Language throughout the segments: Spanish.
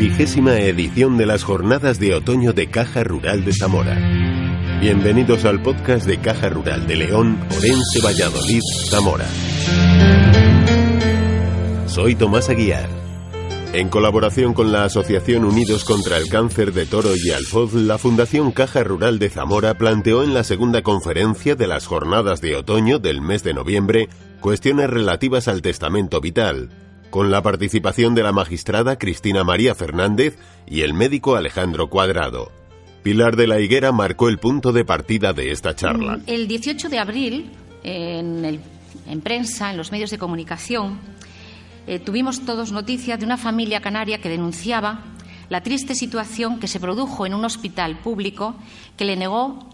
20ª edición de las Jornadas de Otoño de Caja Rural de Zamora. Bienvenidos al podcast de Caja Rural de León, Orense, Valladolid, Zamora. Soy Tomás Aguiar. En colaboración con la Asociación Unidos contra el Cáncer de Toro y Alfoz, la Fundación Caja Rural de Zamora planteó en la segunda conferencia de las Jornadas de Otoño del mes de noviembre cuestiones relativas al testamento vital, con la participación de la magistrada Cristina María Fernández y el médico Alejandro Cuadrado. Pilar de la Higuera marcó el punto de partida de esta charla. El 18 de abril, en prensa, en los medios de comunicación, tuvimos todos noticia de una familia canaria que denunciaba la triste situación que se produjo en un hospital público que le negó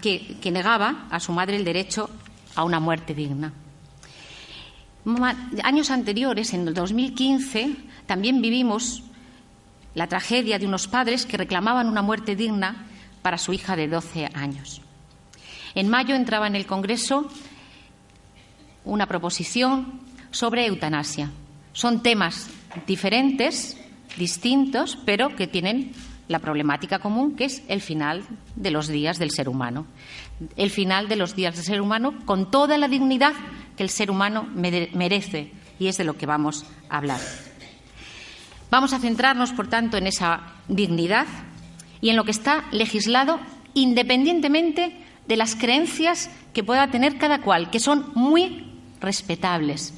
que negaba a su madre el derecho a una muerte digna. Años anteriores, en el 2015, también vivimos la tragedia de unos padres que reclamaban una muerte digna para su hija de 12 años. En mayo entraba en el Congreso una proposición sobre eutanasia. Son temas diferentes, distintos, pero que tienen la problemática común, que es el final de los días del ser humano. El final de los días del ser humano con toda la dignidad que el ser humano merece, y es de lo que vamos a hablar. Vamos a centrarnos, por tanto, en esa dignidad y en lo que está legislado, independientemente de las creencias que pueda tener cada cual, que son muy respetables.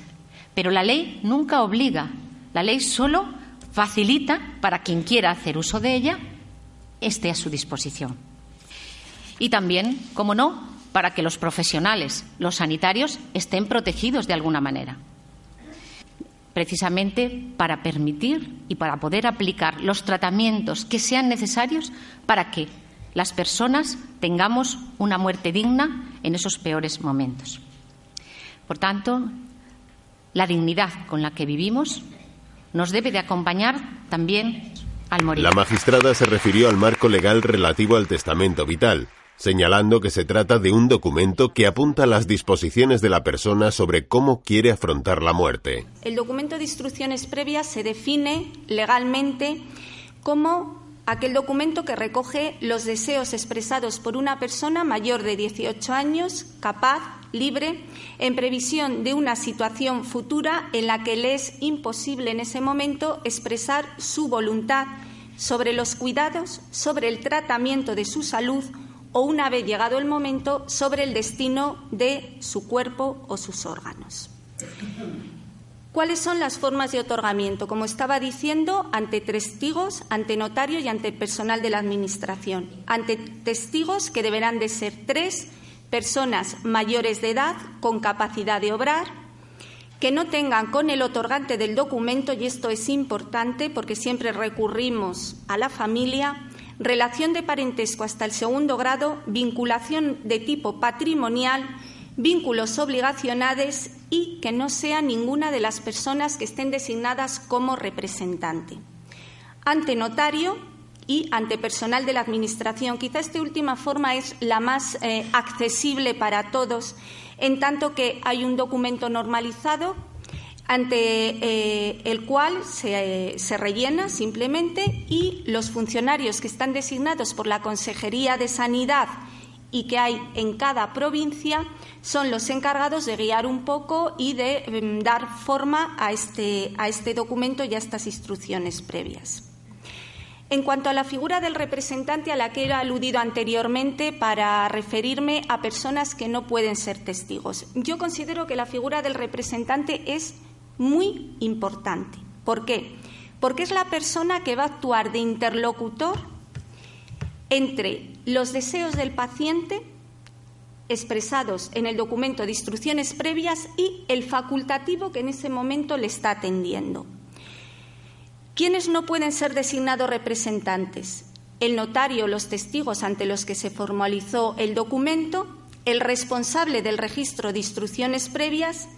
Pero la ley nunca obliga, la ley solo facilita para quien quiera hacer uso de ella, esté a su disposición. Y también, como no, para que los profesionales, los sanitarios, estén protegidos de alguna manera. Precisamente para permitir y para poder aplicar los tratamientos que sean necesarios para que las personas tengamos una muerte digna en esos peores momentos. Por tanto, la dignidad con la que vivimos nos debe de acompañar también al morir. La magistrada se refirió al marco legal relativo al testamento vital, señalando que se trata de un documento que apunta las disposiciones de la persona sobre cómo quiere afrontar la muerte. El documento de instrucciones previas se define legalmente como aquel documento que recoge los deseos expresados por una persona mayor de 18 años, capaz, libre, en previsión de una situación futura en la que le es imposible en ese momento expresar su voluntad sobre los cuidados, sobre el tratamiento de su salud o, una vez llegado el momento, sobre el destino de su cuerpo o sus órganos. ¿Cuáles son las formas de otorgamiento? Como estaba diciendo, ante testigos, ante notario y ante personal de la Administración. Ante testigos, que deberán de ser 3 personas mayores de edad con capacidad de obrar, que no tengan con el otorgante del documento, y esto es importante porque siempre recurrimos a la familia, relación de parentesco hasta el 2º grado, vinculación de tipo patrimonial, vínculos obligacionales y que no sea ninguna de las personas que estén designadas como representante. Ante notario y ante personal de la Administración. Quizá esta última forma es la más accesible para todos, en tanto que hay un documento normalizado ante el cual se rellena simplemente, y los funcionarios que están designados por la Consejería de Sanidad y que hay en cada provincia son los encargados de guiar un poco y de dar forma a este documento y a estas instrucciones previas. En cuanto a la figura del representante, a la que he aludido anteriormente para referirme a personas que no pueden ser testigos, yo considero que la figura del representante es muy importante. ¿Por qué? Porque es la persona que va a actuar de interlocutor entre los deseos del paciente expresados en el documento de instrucciones previas y el facultativo que en ese momento le está atendiendo. ¿Quiénes no pueden ser designados representantes? El notario, los testigos ante los que se formalizó el documento, el responsable del registro de instrucciones previas,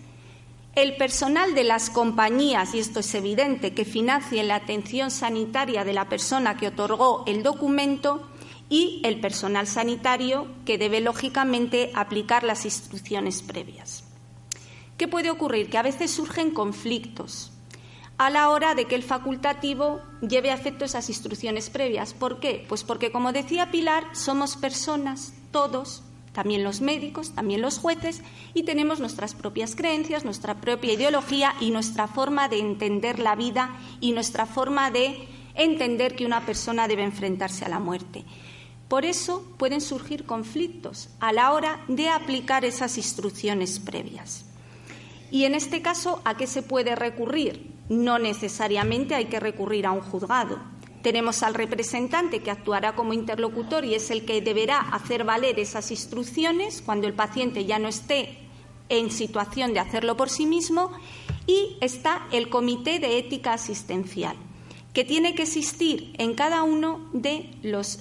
el personal de las compañías, y esto es evidente, que financien la atención sanitaria de la persona que otorgó el documento, y el personal sanitario que debe, lógicamente, aplicar las instrucciones previas. ¿Qué puede ocurrir? Que a veces surgen conflictos. a la hora de que el facultativo lleve a efecto esas instrucciones previas. ¿Por qué? Pues porque, como decía Pilar, somos personas, todos, también los médicos, también los jueces, y tenemos nuestras propias creencias, nuestra propia ideología y nuestra forma de entender la vida y nuestra forma de entender que una persona debe enfrentarse a la muerte. Por eso pueden surgir conflictos a la hora de aplicar esas instrucciones previas. Y en este caso, ¿a qué se puede recurrir? No necesariamente hay que recurrir a un juzgado. Tenemos al representante que actuará como interlocutor y es el que deberá hacer valer esas instrucciones cuando el paciente ya no esté en situación de hacerlo por sí mismo, y está el Comité de Ética Asistencial, que tiene que existir en cada uno de los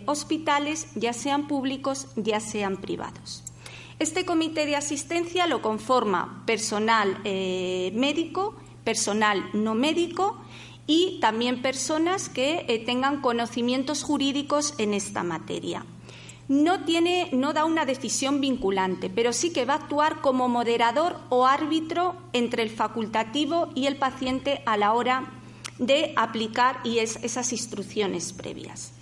hospitales, ya sean públicos, ya sean privados. Este comité de asistencia lo conforma personal médico, personal no médico y también personas que tengan conocimientos jurídicos en esta materia. No da una decisión vinculante, pero sí que va a actuar como moderador o árbitro entre el facultativo y el paciente a la hora de aplicar esas instrucciones previas.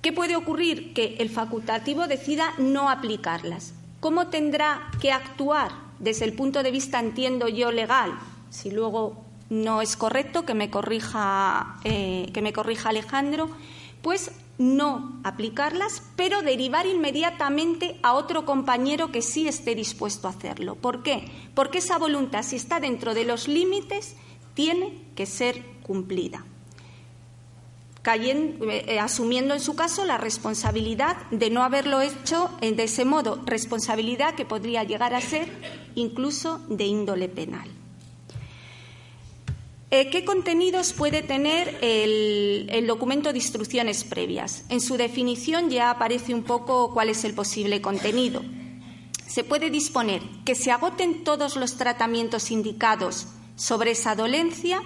¿Qué puede ocurrir? Que el facultativo decida no aplicarlas. ¿Cómo tendrá que actuar desde el punto de vista, entiendo yo, legal? Si luego no es correcto, que me corrija Alejandro, pues no aplicarlas, pero derivar inmediatamente a otro compañero que sí esté dispuesto a hacerlo. ¿Por qué? Porque esa voluntad, si está dentro de los límites, tiene que ser cumplida, asumiendo en su caso la responsabilidad de no haberlo hecho de ese modo, responsabilidad que podría llegar a ser incluso de índole penal. ¿Qué contenidos puede tener el documento de instrucciones previas? En su definición ya aparece un poco cuál es el posible contenido. Se puede disponer que se agoten todos los tratamientos indicados sobre esa dolencia,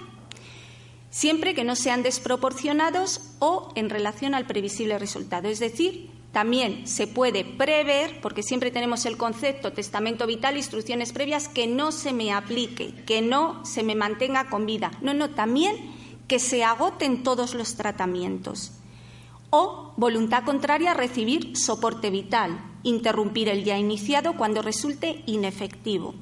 siempre que no sean desproporcionados o en relación al previsible resultado. Es decir, también se puede prever, porque siempre tenemos el concepto testamento vital, instrucciones previas, que no se me aplique, que no se me mantenga con vida. No, también que se agoten todos los tratamientos. O voluntad contraria a recibir soporte vital, interrumpir el ya iniciado cuando resulte inefectivo.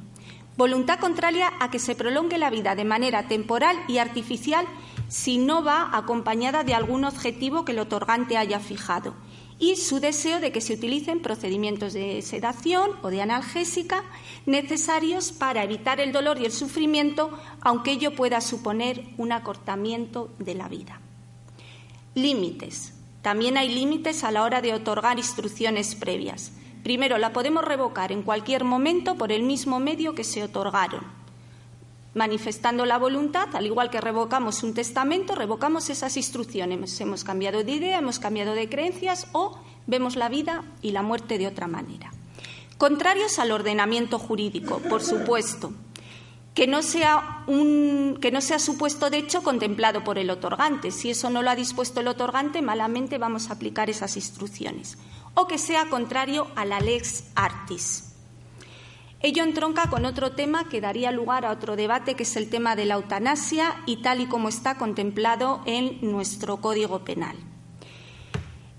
Voluntad contraria a que se prolongue la vida de manera temporal y artificial si no va acompañada de algún objetivo que el otorgante haya fijado. Y su deseo de que se utilicen procedimientos de sedación o de analgésica necesarios para evitar el dolor y el sufrimiento, aunque ello pueda suponer un acortamiento de la vida. Límites. También hay límites a la hora de otorgar instrucciones previas. Primero, la podemos revocar en cualquier momento por el mismo medio que se otorgaron. Manifestando la voluntad, al igual que revocamos un testamento, revocamos esas instrucciones. Hemos cambiado de idea, hemos cambiado de creencias o vemos la vida y la muerte de otra manera. Contrarios al ordenamiento jurídico, por supuesto. Que no sea supuesto de hecho contemplado por el otorgante. Si eso no lo ha dispuesto el otorgante, malamente vamos a aplicar esas instrucciones. O que sea contrario a la lex artis. Ello entronca con otro tema que daría lugar a otro debate, que es el tema de la eutanasia y tal y como está contemplado en nuestro Código Penal.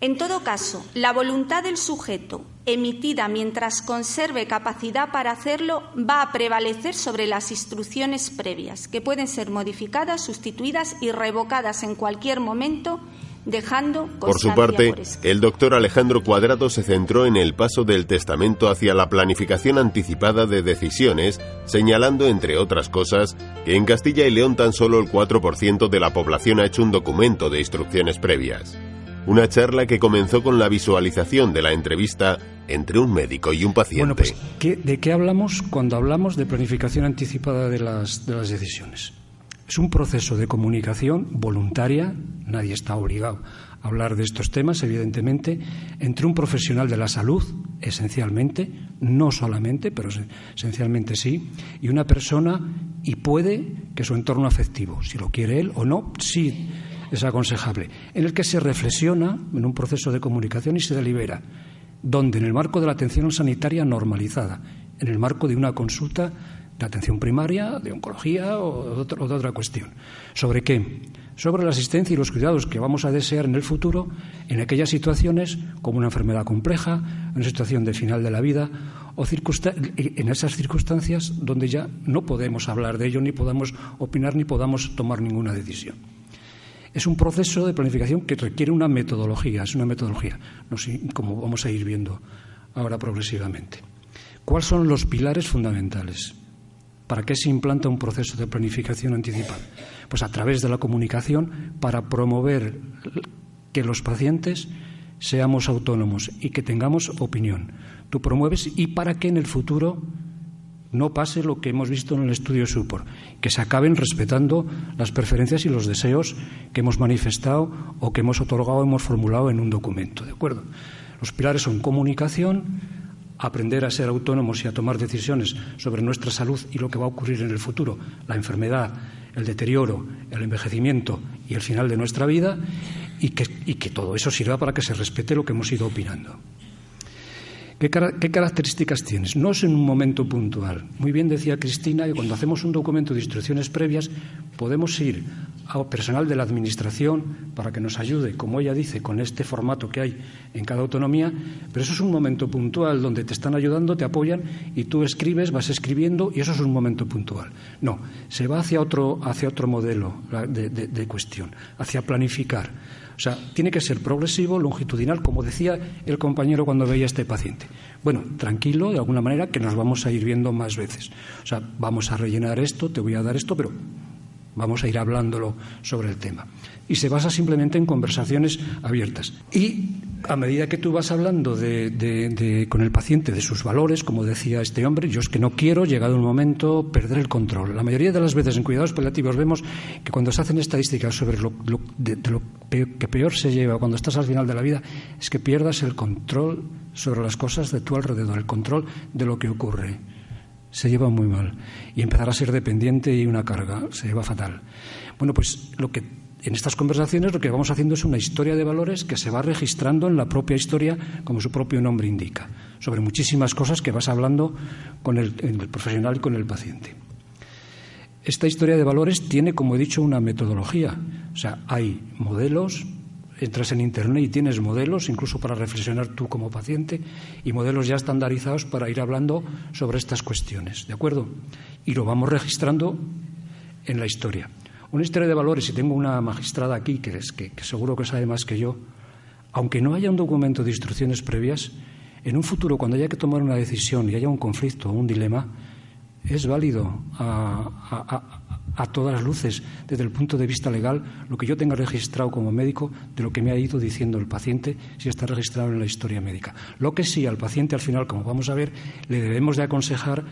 En todo caso, la voluntad del sujeto, emitida mientras conserve capacidad para hacerlo, va a prevalecer sobre las instrucciones previas, que pueden ser modificadas, sustituidas y revocadas en cualquier momento, dejando constancia. Por su parte, el doctor Alejandro Cuadrado se centró en el paso del testamento hacia la planificación anticipada de decisiones, señalando, entre otras cosas, que en Castilla y León tan solo el 4% de la población ha hecho un documento de instrucciones previas. Una charla que comenzó con la visualización de la entrevista entre un médico y un paciente. Bueno, pues, ¿de qué hablamos cuando hablamos de planificación anticipada de las decisiones? Es un proceso de comunicación voluntaria, nadie está obligado a hablar de estos temas, evidentemente, entre un profesional de la salud, esencialmente, no solamente, pero esencialmente sí, y una persona, y puede que su entorno afectivo, si lo quiere él o no, sí es aconsejable, en el que se reflexiona en un proceso de comunicación y se delibera, donde en el marco de la atención sanitaria normalizada, en el marco de una consulta de atención primaria, de oncología o de otra cuestión. ¿Sobre qué? Sobre la asistencia y los cuidados que vamos a desear en el futuro en aquellas situaciones como una enfermedad compleja, una situación de final de la vida o en esas circunstancias donde ya no podemos hablar de ello, ni podamos opinar, ni podamos tomar ninguna decisión. Es un proceso de planificación que requiere una metodología, no sé, como vamos a ir viendo ahora progresivamente. ¿Cuáles son los pilares fundamentales? ¿Para qué se implanta un proceso de planificación anticipada? Pues a través de la comunicación, para promover que los pacientes seamos autónomos y que tengamos opinión. Tú promueves y para que en el futuro no pase lo que hemos visto en el estudio SUPOR, que se acaben respetando las preferencias y los deseos que hemos manifestado o que hemos otorgado o hemos formulado en un documento. ¿De acuerdo? Los pilares son comunicación, aprender a ser autónomos y a tomar decisiones sobre nuestra salud y lo que va a ocurrir en el futuro, la enfermedad, el deterioro, el envejecimiento y el final de nuestra vida, y que todo eso sirva para que se respete lo que hemos ido opinando. ¿Qué características tienes? No es en un momento puntual. Muy bien decía Cristina que cuando hacemos un documento de instrucciones previas podemos ir a personal de la Administración para que nos ayude, como ella dice, con este formato que hay en cada autonomía, pero eso es un momento puntual donde te están ayudando, te apoyan y tú escribes, vas escribiendo y eso es un momento puntual. No, se va hacia otro modelo de cuestión, hacia planificar. O sea, tiene que ser progresivo, longitudinal, como decía el compañero cuando veía a este paciente. Bueno, tranquilo, de alguna manera, que nos vamos a ir viendo más veces. O sea, vamos a rellenar esto, te voy a dar esto, pero vamos a ir hablándolo sobre el tema. Y se basa simplemente en conversaciones abiertas. Y a medida que tú vas hablando con el paciente de sus valores, como decía este hombre, yo es que no quiero, llegado un momento, perder el control. La mayoría de las veces en cuidados paliativos vemos que cuando se hacen estadísticas sobre lo que peor se lleva cuando estás al final de la vida, es que pierdas el control sobre las cosas de tu alrededor, el control de lo que ocurre. Se lleva muy mal y empezar a ser dependiente y una carga, se lleva fatal. Bueno, pues en estas conversaciones lo que vamos haciendo es una historia de valores que se va registrando en la propia historia, como su propio nombre indica, sobre muchísimas cosas que vas hablando con el profesional y con el paciente. Esta historia de valores tiene, como he dicho, una metodología. O sea, hay modelos. Entras en Internet y tienes modelos, incluso para reflexionar tú como paciente, y modelos ya estandarizados para ir hablando sobre estas cuestiones, ¿de acuerdo? Y lo vamos registrando en la historia. Una historia de valores, y tengo una magistrada aquí que seguro que sabe más que yo, aunque no haya un documento de instrucciones previas, en un futuro, cuando haya que tomar una decisión y haya un conflicto o un dilema, es válido a todas las luces, desde el punto de vista legal, lo que yo tenga registrado como médico de lo que me ha ido diciendo el paciente, si está registrado en la historia médica. Lo que sí, al paciente al final, como vamos a ver, le debemos de aconsejar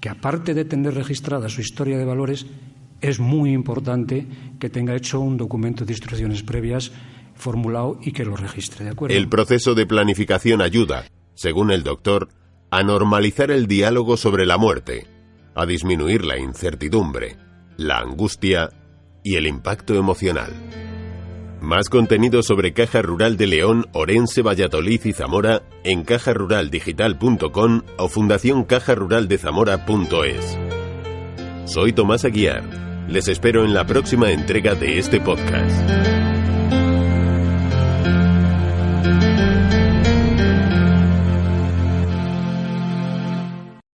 que, aparte de tener registrada su historia de valores, es muy importante que tenga hecho un documento de instrucciones previas formulado y que lo registre, ¿de acuerdo? El proceso de planificación ayuda, según el doctor, a normalizar el diálogo sobre la muerte, a disminuir la incertidumbre, la angustia y el impacto emocional. Más contenido sobre Caja Rural de León, Orense, Valladolid y Zamora en cajaruraldigital.com o fundacioncajaruraldezamora.es. Soy Tomás Aguiar. Les espero en la próxima entrega de este podcast.